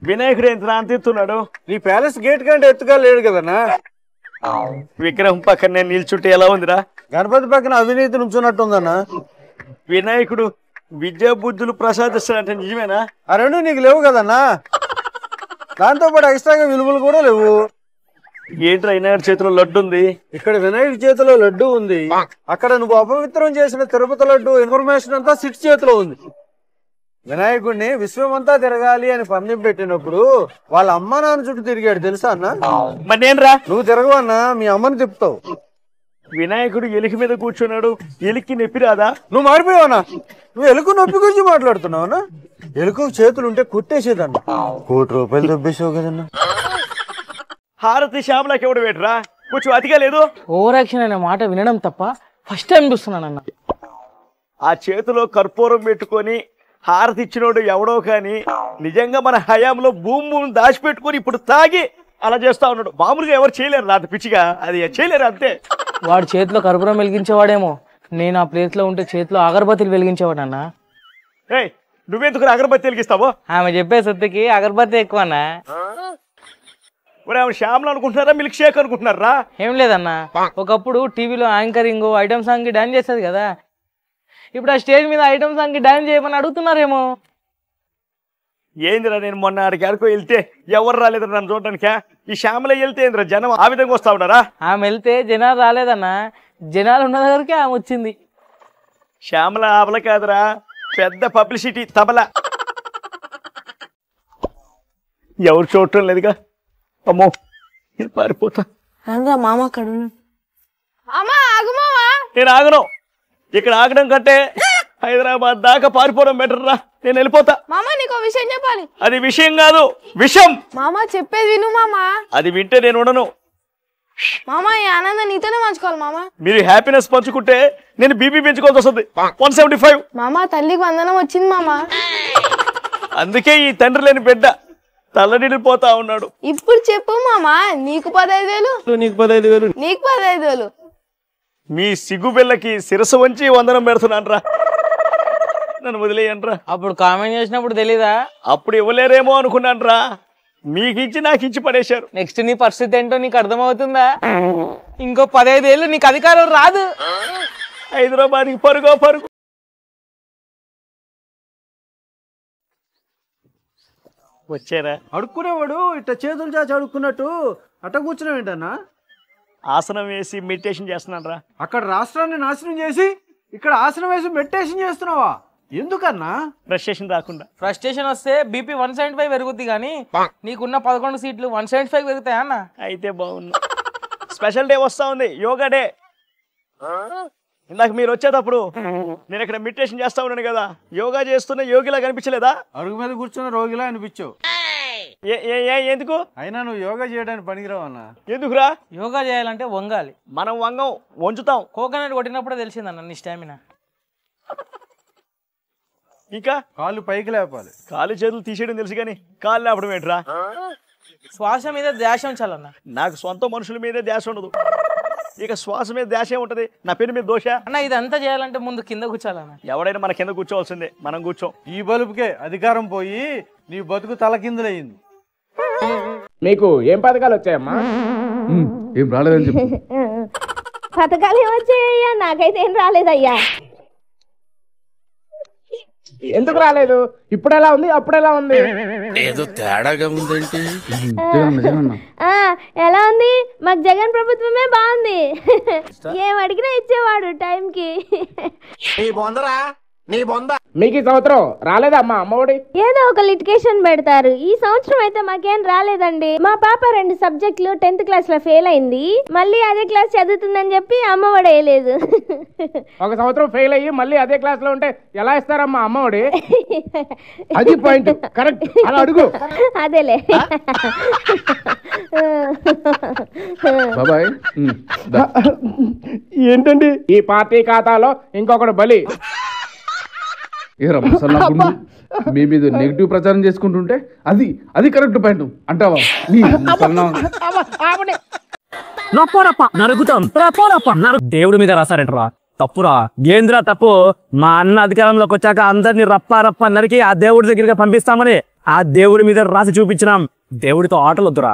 వినాయకుడు ఎంత అంతెత్తున్నాడు? నీ ప్యాలెస్ గేట్ కంటే ఎత్తుగా లేడు కదన్నా. విగ్రహం పక్కన నేను నిల్చుంటే ఎలా ఉందిరా? గణపతి పక్కన అవినీతి నుంచున్నట్టుందన్నా. వినాయకుడు విద్యా బుద్ధులు ప్రసాదిస్తాడంటే నిజమేనా? ఆ రెండు నీకు లేవు కదన్నా. దాంతో పాటు ఎక్స్ట్రాగా విలువలు కూడా లేవు. ఏంట్రా వినాయకుడి చేతిలో లడ్డు ఉంది? ఇక్కడ వినాయకుడి చేతిలో లడ్డు ఉంది. అక్కడ నువ్వు అపవిత్రం చేసిన తిరుపతి లడ్డు ఇన్ఫర్మేషన్ అంతా 6 చేతిలో ఉంది. వినాయకుడిని విశ్వమంతా తిరగాలి అని పందెం పెట్టినప్పుడు వాళ్ళ అమ్మ నాన్న చుట్టూ తిరిగాడు తెలుసా అన్న? మరి నేనురా? నువ్వు తిరగవు అన్నా, మీ అమ్మని తిప్పుతావు. వినాయకుడు ఎలికి మీద కూర్చున్నాడు, ఎలికి నొప్పి రాదా? నువ్వు మారిపోయావనా? నువ్వు ఎలుక నొప్పి గురించి మాట్లాడుతున్నావునా? ఎలుక చేతులుంటే కొట్టేసేదన్న. 1 కోటి రూపాయలు దొబ్బేసావు కదన్నా. హారతి శ్యామలకి ఎవడు వేటరా? కొంచెం అతిగా లేదు. ఓవర్ యాక్షన్ అనే మాట వినడం తప్ప ఫస్ట్ టైం చూస్తున్నానన్న. ఆ చేతిలో కర్పూరం పెట్టుకొని హారతి ఇచ్చినోడు ఎవడో కానీ నిజంగా మన హయాంలో భూమి దాచిపెట్టుకొని ఇప్పుడు తాగి అలా చేస్తా ఉన్నాడు. మామూలుగా ఎవరు చేయలేరు రాత పిచ్చిగా, అది చేయలేరు అంతే. వాడు చేతిలో కర్పూరం వెలిగించేవాడేమో, నేను ఆ ప్లేస్ లో ఉంటే చేతిలో అగరబత్తిలు వెలిగించేవాడు అన్న. ఏయ్ నువ్వెందుకు అగరబత్తి వెలిగిస్తావో? ఆమె చెప్పే సత్తుకి అగరబత్తి ఎక్కువ అన్న. శ్యామలు అనుకుంటున్నారా, మిల్క్ షేక్ అనుకుంటున్నారా? ఏం లేదన్నా, ఒకప్పుడు టీవీలో యాంకరింగ్ ఐటమ్ సాంగ్ కి డాన్స్ చేస్తుంది కదా, ఇప్పుడు ఆ స్టేజ్ మీద ఐటమ్ సాంగ్ కి డాన్స్ చేయమని అడుగుతున్నారేమో. ఏందిరా నేను మొన్న ఆడికి ఆడుకో వెళ్తే ఎవరు రాలేదురా నన్ను చూడటానికా? ఈ శ్యామల వెళ్తే ఏందిరా జనం ఆ విధంగా వస్తా ఉన్నారా? ఆమె వెళ్తే జనాలు రాలేదన్నా, జనాలు ఉన్న దగ్గరికి ఆమె వచ్చింది. శ్యామల ఆవల కాదురా, పెద్ద పబ్లిసిటీ తబల. ఎవరు చూడటం లేదుగా. అమ్మో నేను పారిపోతా. మామ అక్కడ నేను ఆగను. ఇక్కడ ఆగడం కంటే హైదరాబాద్ దాకా పారిపోవడం బెటర్ రా. నేను వెళ్ళిపోతా. మామ నీకు విషయం చెప్పాలి. అది విషయం కాదు, విషయం. మామ చెప్పేది విను మామ. అది వింటే నేను ఉండను. మామ ఈ ఆనందం నీతోనే పంచుకోవాలి మామ. మీరు హ్యాపీనెస్ పంచుకుంటే నేను బీపీ పెంచుకోవాల్సి వస్తుంది. 175. మామ తల్లికి వందనం వచ్చింది మామ. అందుకే ఈ తండ్రి లేని బిడ్డ తల్లడిల్లిపోతా ఉన్నాడు. ఇప్పుడు చెప్పు మామ, నీకు 15,000, నీకు 15,000, నీకు 15,000. మీ సిగ్గు బిళ్ళకి శిరస్సు వంచి వందనం పెడుతున్నాను రా. నన్ను వదిలేయండి రా. అప్పుడు కామెంట్ చేసినప్పుడు తెలీదా? అప్పుడు ఇవ్వలేరేమో అనుకున్నాను రా. మీకు ఇచ్చి నాకు ఇచ్చి పడేశారు. నెక్స్ట్ నీ పరిస్థితి ఏంటో నీకు అర్థమవుతుందా? ఇంకో 15 ఏళ్ళు నీకు అధికారం రాదు. హైదరాబాద్కి పరుగో పరుగు. వచ్చారా? అడుక్కునేవాడు ఇట్లా చేతులు చాచి అడుక్కున్నట్టు అట్ట కూర్చున్నావు ఏంటన్నా? ఆసనం వేసి మెడిటేషన్ చేస్తున్నాను రా. అక్కడ రాష్ట్రాన్ని నాశనం చేసి ఇక్కడ ఆసనం వేసి మెడిటేషన్ చేస్తున్నావా? ఎందుకన్నా? ఫ్రస్ట్రేషన్ రాకుండా. ఫ్రస్ట్రేషన్ వస్తే బీపీ 175 పెరుగుద్ది, కానీ నీకున్న 11 సీట్లు 175 పెరుగుతాయా అన్న? అయితే బాగుంది. స్పెషల్ డే వస్తా ఉంది, యోగా డే. ఇందాక మీరు వచ్చేటప్పుడు నేను ఇక్కడ మెడిటేషన్ చేస్తా ఉన్నాను కదా, యోగా చేస్తున్న యోగిలా కనిపించలేదా? అరుగు మీద కూర్చున్న రోగిలా అనిపించావు. ఎందుకు? అయినా నువ్వు యోగా చేయడానికి పనికిరావు అన్న. ఎందుకురా? యోగా చేయాలంటే వంగాలి. మనం వంగం, వంచుతాం. కోకోనట్ కొట్టినప్పుడే తెలిసిందన్న నీ స్టామినా. ఇంకా కాళ్ళు పైకి లేపాలి. కాళ్ళు చేతులు తీసేయడం తెలుసు కానీ కాళ్ళు లేపడం ఏంట్రా? శ్వాస మీద ధ్యాస ఉంచాలన్న. నాకు సొంత మనుషుల మీదే ధ్యాస ఉండదు, ఇక శ్వాస మీద ధ్యాస ఏముంటది? నా పేరు మీద దోష అన్న. ఇదంతా చేయాలంటే ముందు కింద కూర్చోాలన్న. ఎవడైనా మన కింద కూర్చోవాల్సిందే, మనం కూర్చోం. ఈ బలుపుకే అధికారం పోయి నీ బతుకు తలకిందులయ్యింది. మీకు ఏం పథకాలు వచ్చాయమ్మా? ఏం రాలేదని చెప్పు. పథకాలు ఏమొచ్చాయ్యా? నాకైతే ఏం రాలేదయ్యా. ఎందుకు రాలేదు? ఇప్పుడు ఎలా ఉంది, అప్పుడు ఎలా ఉంది? ఏదో తేడాగా ఉందేంటి? ఎలా ఉంది? మాకు జగన్ ప్రభుత్వమే బాగుంది. ఏం అడిగినా ఇచ్చేవాడు టైంకి. మీకు ఈ సంవత్సరం రాలేదా అమ్మా అమ్మఒడి? ఏదో ఒక లిటికేషన్ పెడతారు. ఈ సంవత్సరం అయితే మాకేం రాలేదండి. మా పాప 2 సబ్జెక్టులు 10th క్లాస్ లో ఫెయిల్ అయింది. మళ్ళీ అదే క్లాస్ చదువుతుందని చెప్పి అమ్మఒడి వేయలేదు. ఒక సంవత్సరం ఫెయిల్ అయ్యి మళ్ళీ అదే క్లాస్ లో ఉంటే ఎలా ఇస్తారమ్మా అమ్మఒడి? అది పాయింట్, కరెక్ట్. అలా అడుగు. అదేలే. బాబాయ్ ఏంటండి ఈ పార్టీ ఖాతాలో ఇంకొకటి బలి? ఏ రమ్మసలు మీ మీద నెగిటివ్ ప్రచారం చేసుకుంటుంటే అది కరెక్ట్ పాయింట్ అంటావా? దేవుడి మీద రాసారంటరా. తప్పురా, ఏంద్రా తప్పు? మా అన్న అధికారంలోకి వచ్చాక అందరినీ రప్ప నరికి ఆ దేవుడి దగ్గరికి పంపిస్తామని ఆ దేవుడి మీద రాసి చూపించినాం. దేవుడితో ఆటలు వద్దురా.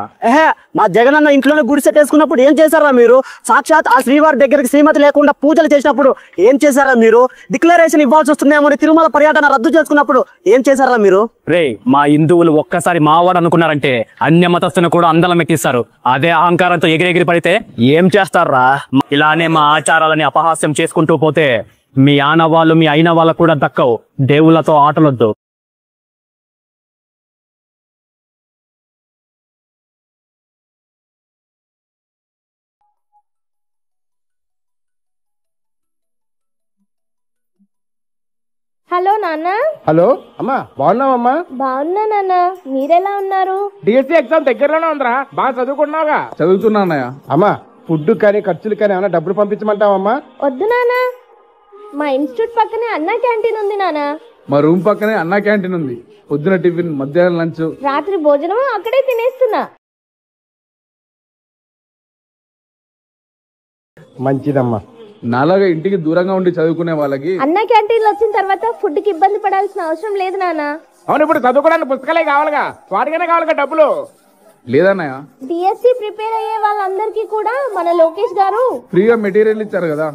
మా జగనన్న ఇంట్లోనే గుడి సెట్టేసుకున్నప్పుడు ఏం చేశారా మీరు? సాక్షాత్ ఆ శ్రీవారి దగ్గరికి శ్రీమతి లేకుండా పూజలు చేసినప్పుడు ఏం చేశారా మీరు? డిక్లరేషన్ ఇవ్వాల్సి వస్తుందేమో తిరుమల పర్యటన రద్దు చేసుకున్నప్పుడు ఏం చేశారా మీరు? రే, మా హిందువులు ఒక్కసారి మావాడు అనుకున్నారంటే అన్య మతస్థుని కూడా అందలం ఎక్కిస్తారు. అదే అహంకారంతో ఎగిరెగిరి పడితే ఏం చేస్తారా? ఇలానే మా ఆచారాలని అపహాస్యం చేసుకుంటూ పోతే మీ ఆనవాళ్ళు మీ అయిన వాళ్ళకు కూడా దక్కవు. దేవుళ్ళతో ఆటలొద్దు. హలో నాన్న. హలో అమ్మా, బాగున్నావమ్మా? బాగున్నా నాన్న, మీరెలా ఉన్నారు? డిఎస్సి ఎగ్జామ్ దగ్గరలోనే ఉందిరా, బాగా చదువుకున్నావుగా? చదువుతున్నా అన్నయ్య. అమ్మా, ఫుడ్ కానీ ఖర్చులు కానీ ఏమైనా డబ్బులు పంపించమంటావమ్మా? వద్దు నాన్న, మా ఇన్స్టిట్యూట్ పక్కనే అన్నా క్యాంటీన్ ఉంది నాన్న. మా రూమ్ పక్కనే అన్నా క్యాంటీన్ ఉంది. పొద్దున టిఫిన్, మధ్యాహ్నం లంచ్, రాత్రి భోజనం అక్కడే తినేస్తున్నా. మంచిదమ్మా. నాలాగా ఇంటికి దూరంగా ఉండి చదువుకునే వాళ్ళకి అన్నా క్యాంటీన్ వచ్చిన తర్వాత ఫుడ్ కి ఇబ్బంది పడాల్సిన అవసరం లేదు నాన్న. అవును, ఇప్పుడు చదువుకోవడానికి పుస్తకాలే కావాలిగా, వాటికైనా కావాలిగా డబ్బులు. లేదన్నయ్య, డిఎస్సి ప్రిపేర్ అయ్యే వాళ్ళందరికీ కూడా మన లోకేష్ గారు ఫ్రీగా మెటీరియల్ ఇచ్చారు కదా.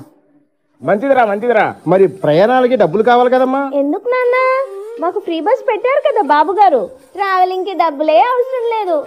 మంచిదిరా మంచిదిరా. మరి ప్రయాణాలకి డబ్బులు కావాలి కదమ్మా? ఎందుకు నాన్న, మాకు ఫ్రీ బస్ పెట్టారు కదా బాబు గారు. ట్రావెలింగ్ కి డబ్బులే అవసరం లేదు.